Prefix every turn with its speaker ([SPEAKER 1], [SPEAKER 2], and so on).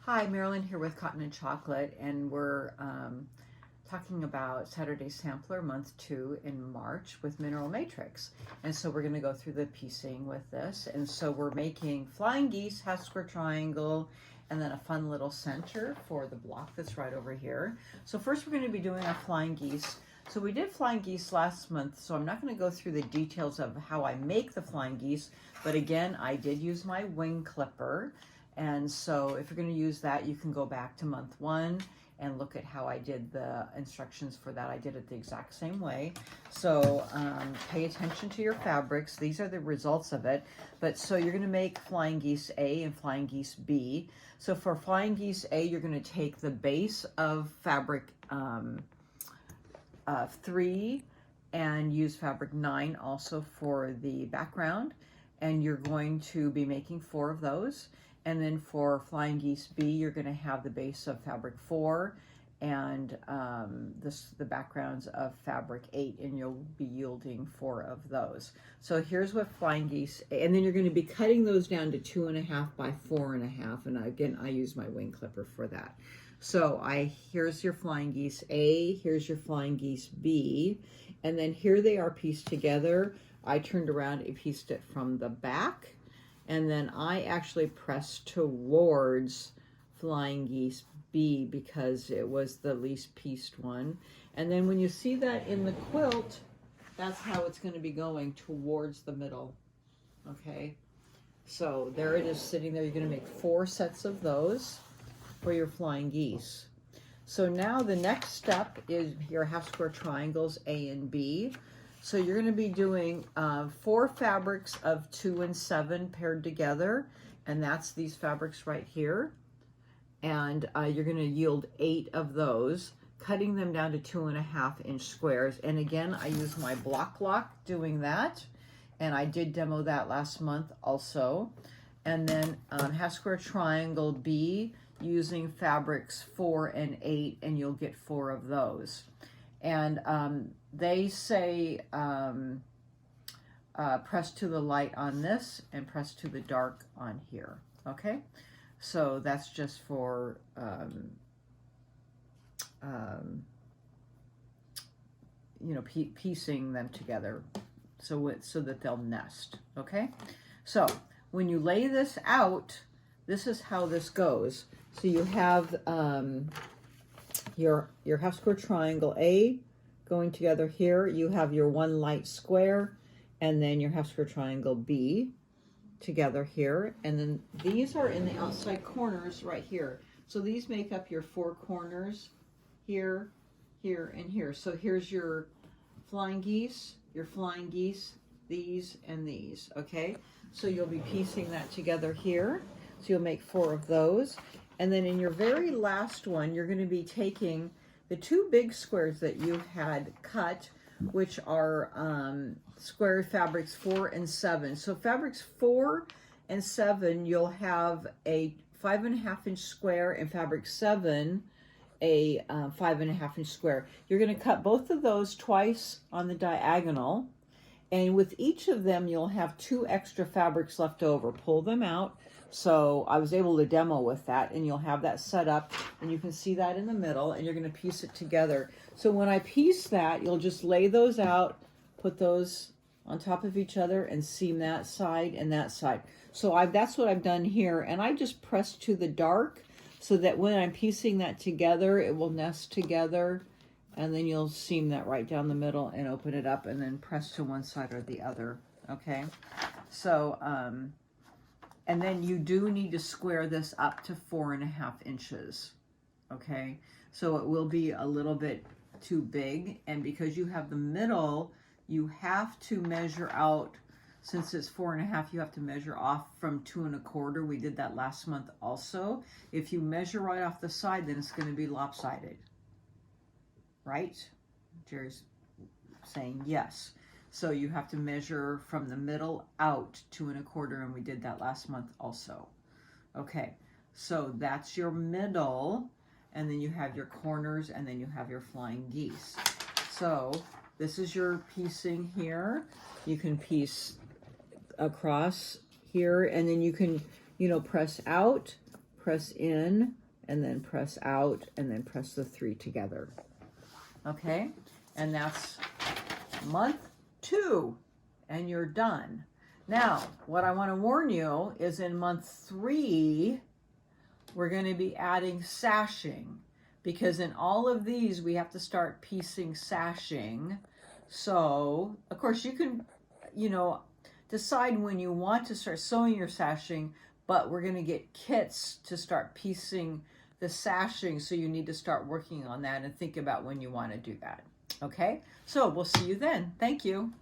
[SPEAKER 1] Hi, Marilyn here with Cotton and Chocolate, and we're talking about Saturday Sampler Month 2 in March with Mineral Matrix. And so we're going to go through the piecing with this. And so we're making flying geese, half square triangle, and then a fun little center for the block that's right over here. So first we're going to be doing our flying geese. So we did flying geese last month, so I'm not going to go through the details of how I make the flying geese, but again, I did use my wing clipper. And so if you're going to use that, you can go back to month 1 and look at how I did the instructions for that. I did it the exact same way. So pay attention to your fabrics. These are the results of it. But so you're going to make flying geese A and flying geese B. So for flying geese A, you're going to take the base of fabric 3 and use fabric 9 also for the background. And you're going to be making 4 of those. And then for flying geese B, you're going to have the base of fabric 4 and the backgrounds of fabric 8, and you'll be yielding 4 of those. So here's what flying geese, and then you're going to be cutting those down to 2.5 by 4.5, and again, I use my wing clipper for that. So here's your flying geese A, here's your flying geese B, and then here they are pieced together. I turned around and pieced it from the back. And then I actually pressed towards flying geese B because it was the least pieced one. And then when you see that in the quilt, that's how it's going to be going towards the middle. Okay, so there it is sitting there. You're going to make 4 sets of those for your flying geese. So now the next step is your half square triangles A and B. So you're going to be doing 4 fabrics of 2 and 7 paired together, and that's these fabrics right here. And you're going to yield 8 of those, cutting them down to 2.5 inch squares. And again, I use my block lock doing that, and I did demo that last month also. And then half square triangle B using fabrics 4 and 8, and you'll get 4 of those. And they say press to the light on this and press to the dark on here. Okay, so that's just for you know, piecing them together so that they'll nest. Okay, so when you lay this out, this is how this goes. So you have your half square triangle A going together here. You have your 1 light square, and then your half square triangle B together here. And then these are in the outside corners right here. So these make up your 4 corners here, here, and here. So here's your flying geese, these, and these. Okay, so you'll be piecing that together here. So you'll make 4 of those. And then in your very last one, you're going to be taking the 2 big squares that you had cut, which are square fabrics 4 and 7. So fabrics 4 and 7, you'll have a 5.5 inch square, and fabric 7, a 5.5 inch square. You're going to cut both of those twice on the diagonal, and with each of them, you'll have 2 extra fabrics left over. Pull them out. So I was able to demo with that, and you'll have that set up, and you can see that in the middle, and you're going to piece it together. So when I piece that, you'll just lay those out, put those on top of each other, and seam that side and that side. So that's what I've done here, and I just pressed to the dark so that when I'm piecing that together, it will nest together, and then you'll seam that right down the middle and open it up, and then press to one side or the other. Okay, so and then you do need to square this up to 4.5 inches. Okay, so it will be a little bit too big, and because you have the middle, you have to measure out. Since it's 4.5, you have to measure off from 2.25. We did that last month also. If you measure right off the side, then it's going to be lopsided, right? Jerry's saying yes. So you have to measure from the middle out 2.25, and we did that last month also. Okay, so that's your middle, and then you have your corners, and then you have your flying geese. So this is your piecing here. You can piece across here, and then you can, you know, press out, press in, and then press out, and then press the 3 together. Okay, and that's month 2, and you're done. Now, what I want to warn you is in month 3, we're going to be adding sashing, because in all of these, we have to start piecing sashing. So, of course, you can, decide when you want to start sewing your sashing, but we're going to get kits to start piecing the sashing, so you need to start working on that and think about when you want to do that. Okay, so we'll see you then. Thank you.